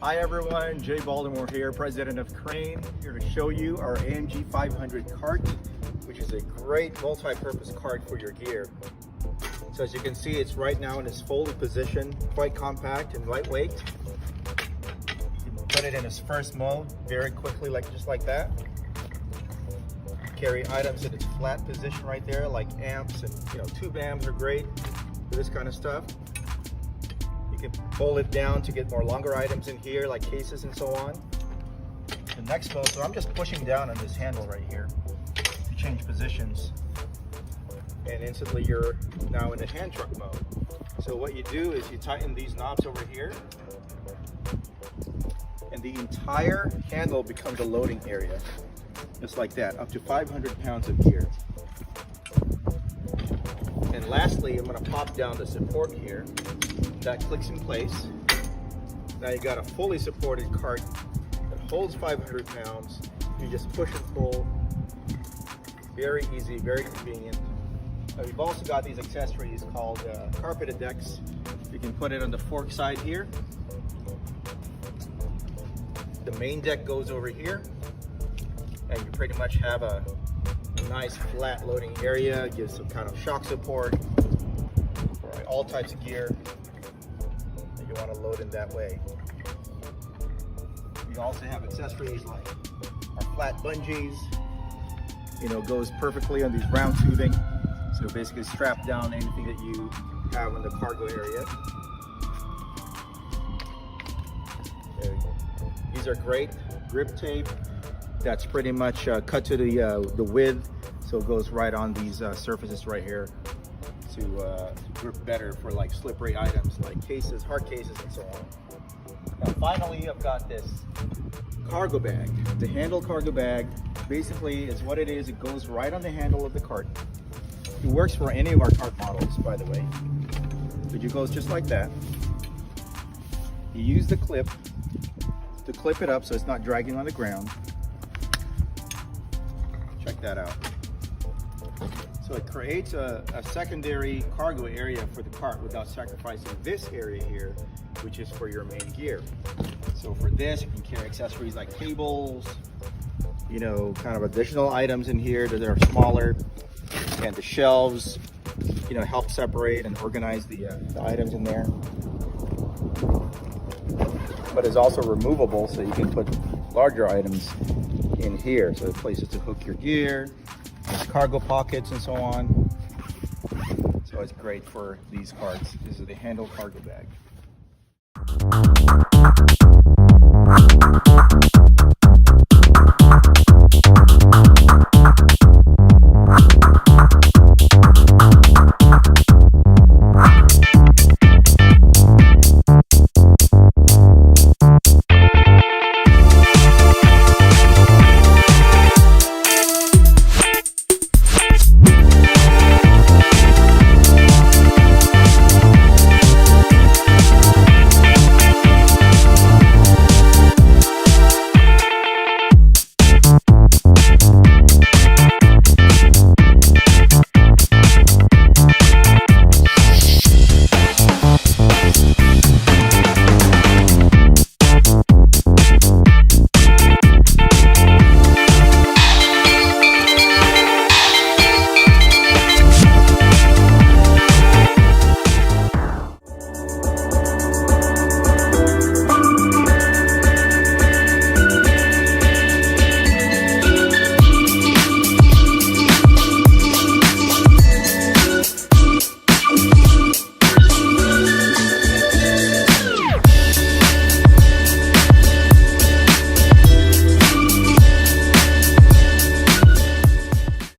Hi everyone, Jay Baltimore here, president of Krane, here to show you our AMG 500 cart, which is a great multi-purpose cart for your gear. So as you can see, it's right now in its folded position, quite compact and lightweight. You can put it in its first mode very quickly, just like that. Carry items in its flat position right there, like amps and tube amps are great for this kind of stuff. You can fold it down to get more longer items in here, like cases and so on. The next mode, so I'm just pushing down on this handle right here to change positions, and instantly you're now in the hand truck mode. So what you do is you tighten these knobs over here, and the entire handle becomes a loading area, just like that, up to 500 pounds of gear. And lastly, I'm going to pop down the support here. That clicks in place. Now you got a fully supported cart that holds 500 pounds. You just push and pull. Very easy, very convenient. We've also got these accessories called carpeted decks. You can put it on the fork side here. The main deck goes over here, and you pretty much have a nice flat loading area. Gives some kind of shock support for all types of gear that you want to load in that way. We also have accessories like our flat bungees. Goes perfectly on these round tubing. So basically strap down anything that you have in the cargo area. There you go. These are great. Grip tape that's pretty much cut to the width, so it goes right on these surfaces right here to grip better for like slippery items like cases, hard cases, and so on. Now finally, I've got this cargo bag. The handle cargo bag basically is what it is. It goes right on the handle of the cart. It works for any of our cart models, by the way. But it goes just like that. You use the clip to clip it up so it's not dragging on the ground. Check that out. So it creates a secondary cargo area for the cart without sacrificing this area here, which is for your main gear. So for this, you can carry accessories like cables, kind of additional items in here that are smaller, and the shelves, help separate and organize the items in there. But it's also removable, so you can put larger items in here. So places to hook your gear, there's cargo pockets and so on. So it's great for these carts. This is the handle cargo bag.